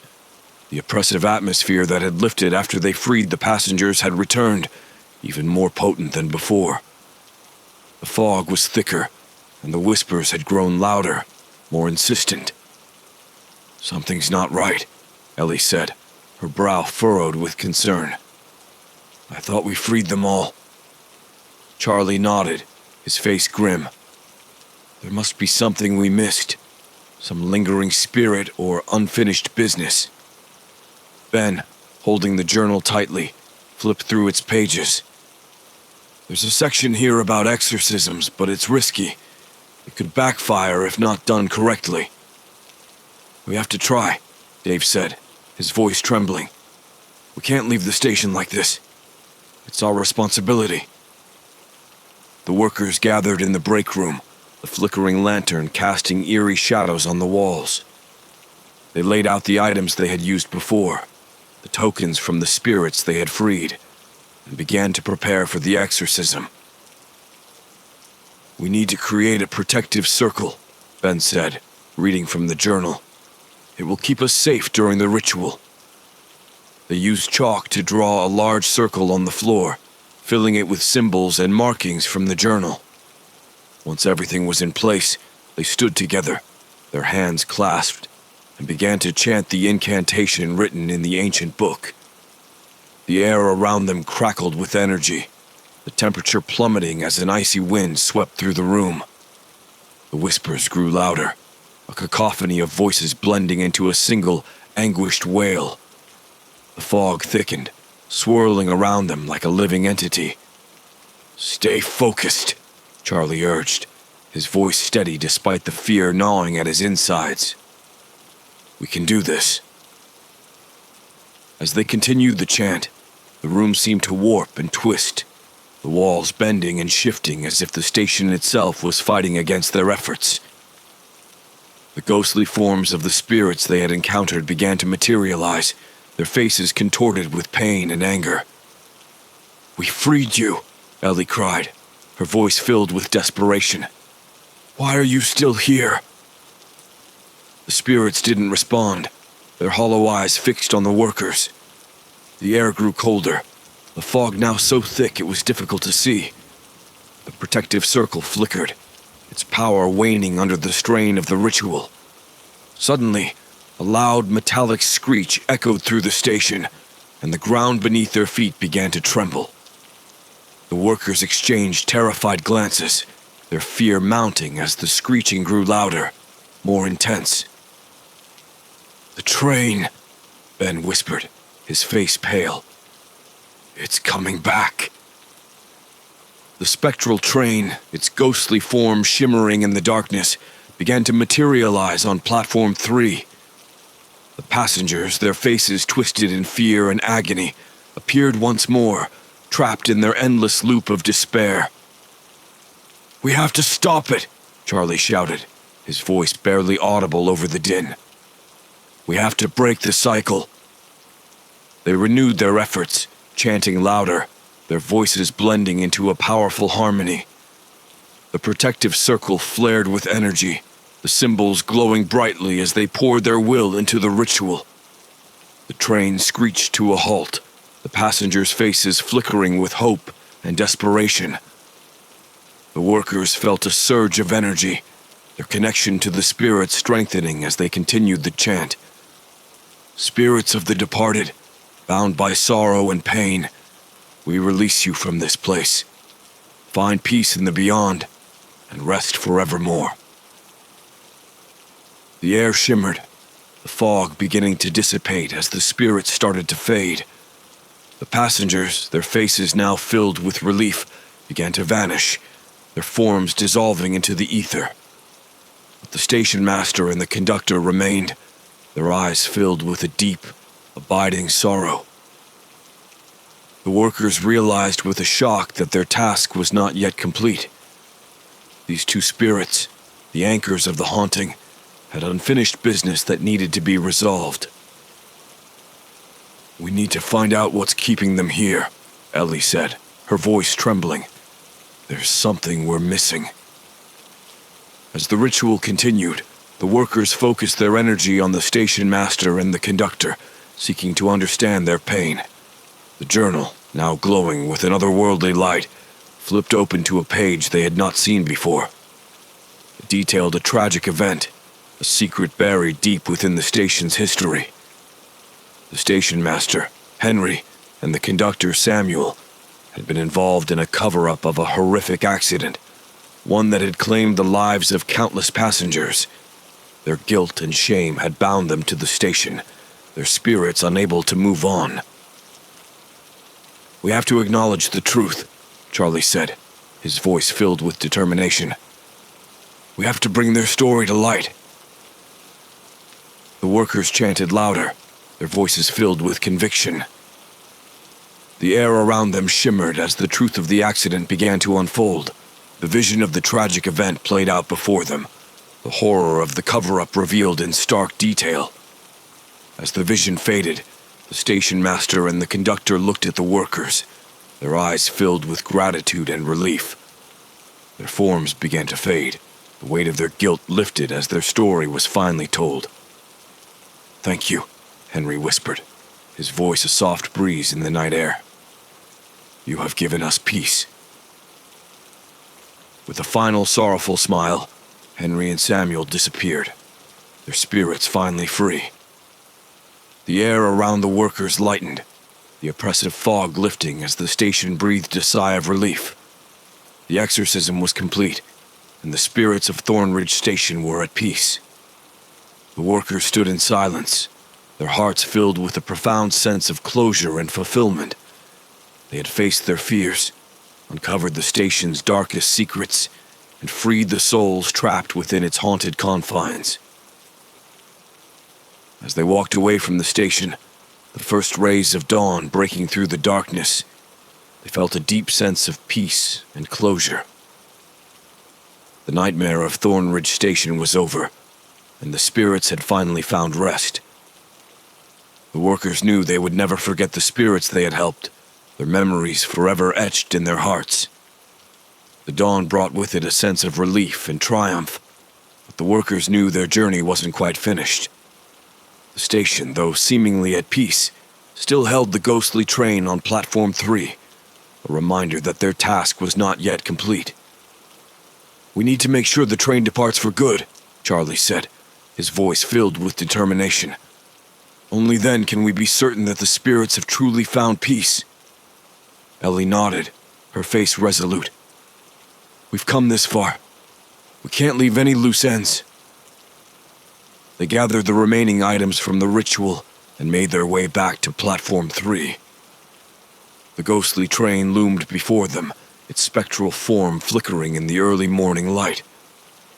The oppressive atmosphere that had lifted after they freed the passengers had returned, even more potent than before. The fog was thicker, and the whispers had grown louder, more insistent. "Something's not right," Ellie said, her brow furrowed with concern. "I thought we freed them all." Charlie nodded, his face grim. "There must be something we missed, some lingering spirit or unfinished business." Ben, holding the journal tightly, flipped through its pages. "There's a section here about exorcisms, but it's risky. It could backfire if not done correctly." "We have to try," Dave said, his voice trembling. "We can't leave the station like this. It's our responsibility." The workers gathered in the break room, the flickering lantern casting eerie shadows on the walls. They laid out the items they had used before, the tokens from the spirits they had freed, and began to prepare for the exorcism. "We need to create a protective circle," Ben said, reading from the journal. "It will keep us safe during the ritual." They used chalk to draw a large circle on the floor, filling it with symbols and markings from the journal. Once everything was in place, they stood together, their hands clasped, and began to chant the incantation written in the ancient book. The air around them crackled with energy, the temperature plummeting as an icy wind swept through the room. The whispers grew louder, a cacophony of voices blending into a single, anguished wail. The fog thickened, swirling around them like a living entity. Stay focused, Charlie urged, his voice steady despite the fear gnawing at his insides. We can do this. As they continued the chant, the room seemed to warp and twist, the walls bending and shifting as if the station itself was fighting against their efforts. The ghostly forms of the spirits they had encountered began to materialize, their faces contorted with pain and anger. "We freed you," Ellie cried, her voice filled with desperation. "Why are you still here?" The spirits didn't respond, their hollow eyes fixed on the workers. The air grew colder, the fog now so thick it was difficult to see. The protective circle flickered, its power waning under the strain of the ritual. Suddenly, a loud metallic screech echoed through the station, and the ground beneath their feet began to tremble. The workers exchanged terrified glances, their fear mounting as the screeching grew louder, more intense. "The train," Ben whispered, his face pale. "It's coming back." The spectral train, its ghostly form shimmering in the darkness, began to materialize on Platform 3. The passengers, their faces twisted in fear and agony, appeared once more, trapped in their endless loop of despair. "We have to stop it," Charlie shouted, his voice barely audible over the din. "We have to break the cycle." They renewed their efforts, chanting louder, their voices blending into a powerful harmony. The protective circle flared with energy, the symbols glowing brightly as they poured their will into the ritual. The train screeched to a halt, the passengers' faces flickering with hope and desperation. The workers felt a surge of energy, their connection to the spirits strengthening as they continued the chant. "Spirits of the departed, bound by sorrow and pain, we release you from this place. Find peace in the beyond, and rest forevermore." The air shimmered, the fog beginning to dissipate as the spirits started to fade. The passengers, their faces now filled with relief, began to vanish, their forms dissolving into the ether. But the station master and the conductor remained, their eyes filled with a deep, abiding sorrow. The workers realized with a shock that their task was not yet complete. These two spirits, the anchors of the haunting, had unfinished business that needed to be resolved. "We need to find out what's keeping them here," Ellie said, her voice trembling. "There's something we're missing." As the ritual continued, the workers focused their energy on the station master and the conductor, seeking to understand their pain. The journal, now glowing with an otherworldly light, flipped open to a page they had not seen before. It detailed a tragic event, a secret buried deep within the station's history. The station master, Henry, and the conductor, Samuel, had been involved in a cover-up of a horrific accident, one that had claimed the lives of countless passengers. Their guilt and shame had bound them to the station, their spirits unable to move on. "We have to acknowledge the truth," Charlie said, his voice filled with determination. "We have to bring their story to light." The workers chanted louder, their voices filled with conviction. The air around them shimmered as the truth of the accident began to unfold. The vision of the tragic event played out before them, the horror of the cover-up revealed in stark detail. As the vision faded, the station master and the conductor looked at the workers, their eyes filled with gratitude and relief. Their forms began to fade, the weight of their guilt lifted as their story was finally told. "Thank you," Henry whispered, his voice a soft breeze in the night air. "You have given us peace." With a final sorrowful smile, Henry and Samuel disappeared, their spirits finally free. The air around the workers lightened, the oppressive fog lifting as the station breathed a sigh of relief. The exorcism was complete, and the spirits of Thornridge Station were at peace. The workers stood in silence, their hearts filled with a profound sense of closure and fulfillment. They had faced their fears, uncovered the station's darkest secrets, and freed the souls trapped within its haunted confines. As they walked away from the station, the first rays of dawn breaking through the darkness, they felt a deep sense of peace and closure. The nightmare of Thornridge Station was over, and the spirits had finally found rest. The workers knew they would never forget the spirits they had helped, their memories forever etched in their hearts. The dawn brought with it a sense of relief and triumph, but the workers knew their journey wasn't quite finished. The station, though seemingly at peace, still held the ghostly train on Platform 3, a reminder that their task was not yet complete. "We need to make sure the train departs for good," Charlie said, his voice filled with determination. "Only then can we be certain that the spirits have truly found peace." Ellie nodded, her face resolute. "We've come this far. We can't leave any loose ends." They gathered the remaining items from the ritual and made their way back to Platform 3. The ghostly train loomed before them, its spectral form flickering in the early morning light.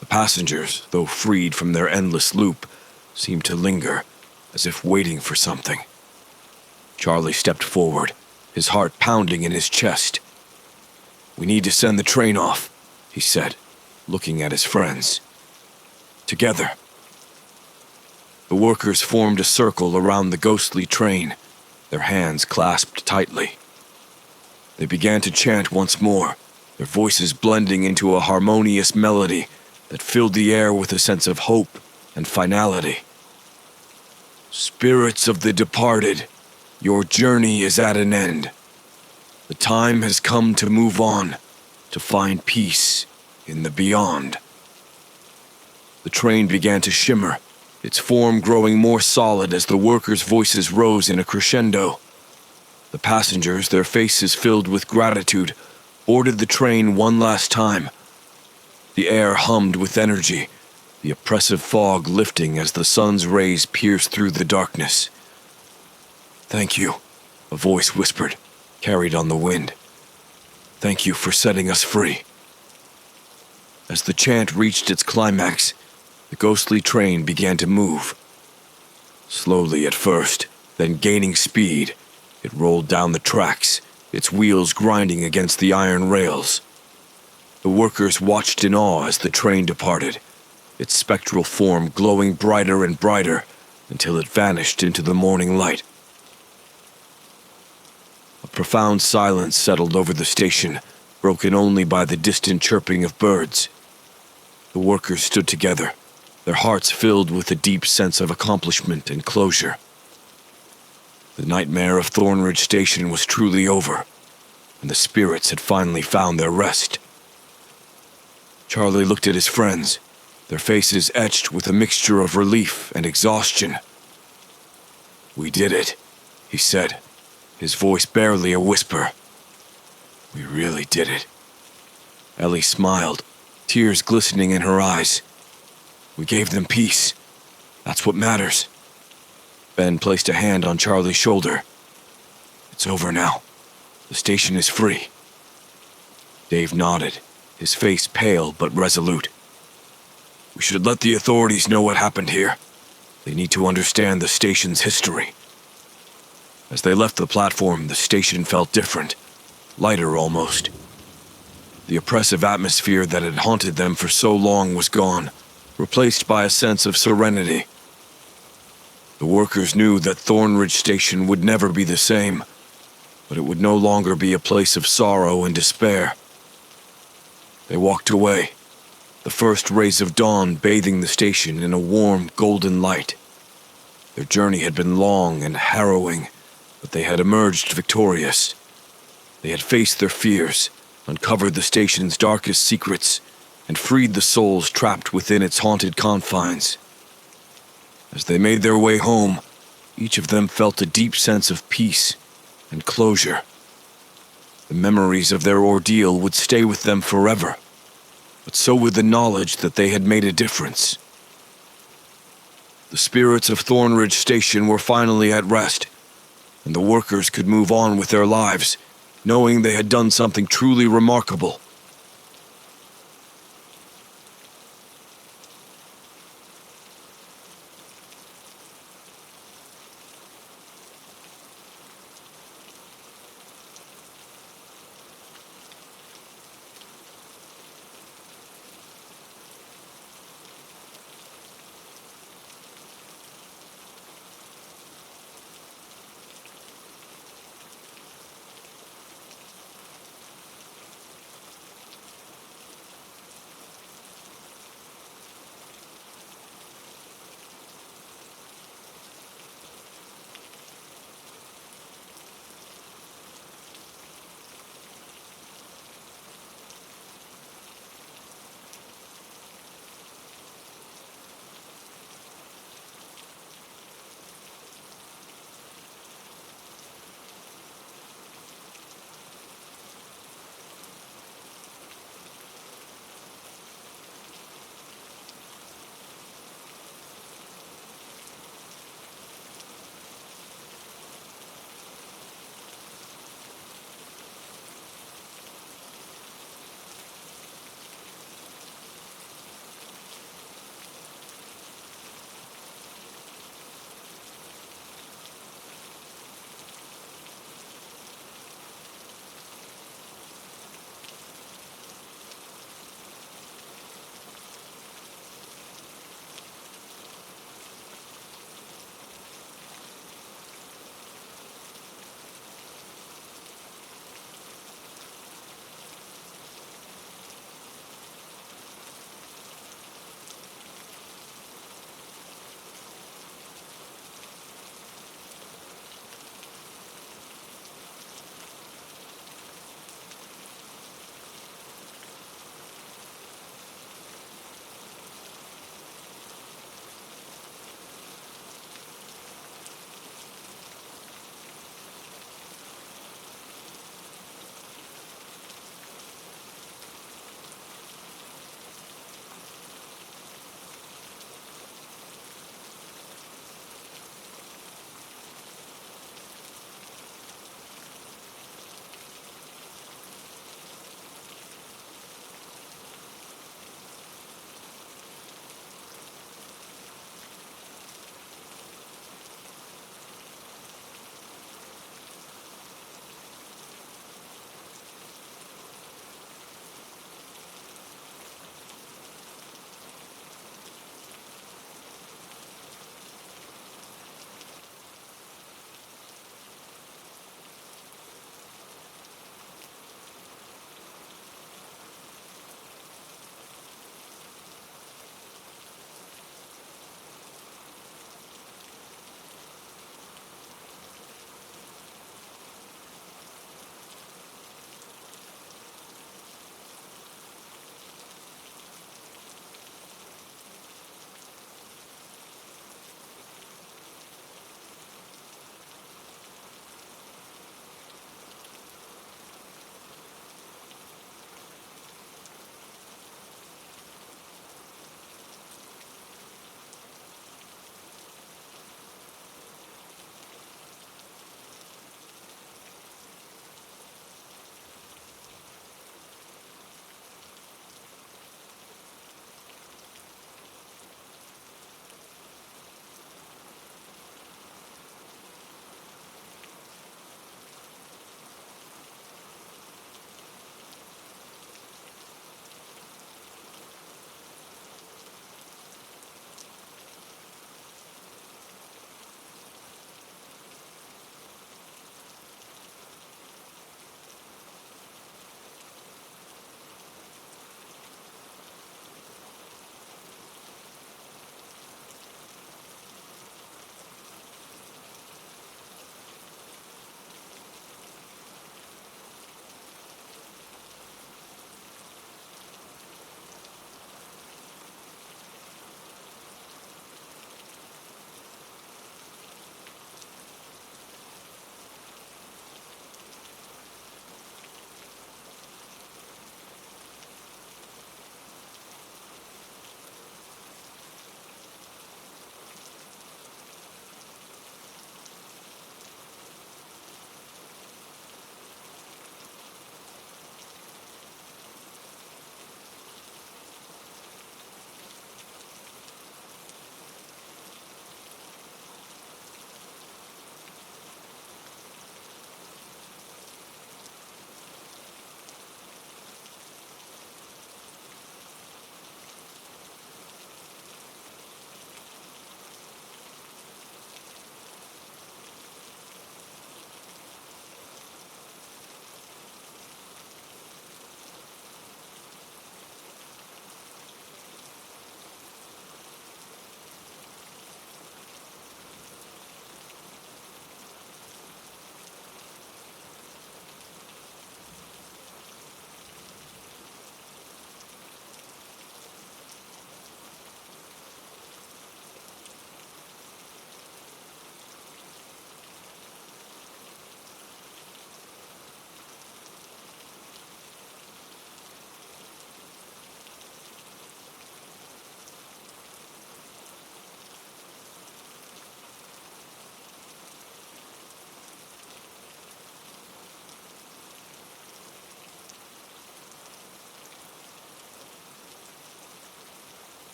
The passengers, though freed from their endless loop, seemed to linger, as if waiting for something. Charlie stepped forward, his heart pounding in his chest. "We need to send the train off," he said, looking at his friends. "Together." The workers formed a circle around the ghostly train, their hands clasped tightly. They began to chant once more, their voices blending into a harmonious melody that filled the air with a sense of hope and finality. "Spirits of the departed, your journey is at an end. The time has come to move on, to find peace in the beyond." The train began to shimmer, its form growing more solid as the workers' voices rose in a crescendo. The passengers, their faces filled with gratitude, boarded the train one last time. The air hummed with energy, the oppressive fog lifting as the sun's rays pierced through the darkness. "Thank you," a voice whispered, carried on the wind. "Thank you for setting us free." As the chant reached its climax, the ghostly train began to move. Slowly at first, then gaining speed, it rolled down the tracks, its wheels grinding against the iron rails. The workers watched in awe as the train departed, its spectral form glowing brighter and brighter until it vanished into the morning light. A profound silence settled over the station, broken only by the distant chirping of birds. The workers stood together, their hearts filled with a deep sense of accomplishment and closure. The nightmare of Thornridge Station was truly over, and the spirits had finally found their rest. Charlie looked at his friends, their faces etched with a mixture of relief and exhaustion. "We did it," he said, his voice barely a whisper. "We really did it." Ellie smiled, tears glistening in her eyes. "We gave them peace. That's what matters." Ben placed a hand on Charlie's shoulder. "It's over now. The station is free." Dave nodded, his face pale but resolute. "We should let the authorities know what happened here. They need to understand the station's history." As they left the platform, the station felt different, lighter almost. The oppressive atmosphere that had haunted them for so long was gone, replaced by a sense of serenity. The workers knew that Thornridge Station would never be the same, but it would no longer be a place of sorrow and despair. They walked away, the first rays of dawn bathing the station in a warm, golden light. Their journey had been long and harrowing, but they had emerged victorious. They had faced their fears, uncovered the station's darkest secrets, and freed the souls trapped within its haunted confines. As they made their way home, each of them felt a deep sense of peace and closure. The memories of their ordeal would stay with them forever, but so would the knowledge that they had made a difference. The spirits of Thornridge Station were finally at rest, and the workers could move on with their lives, knowing they had done something truly remarkable.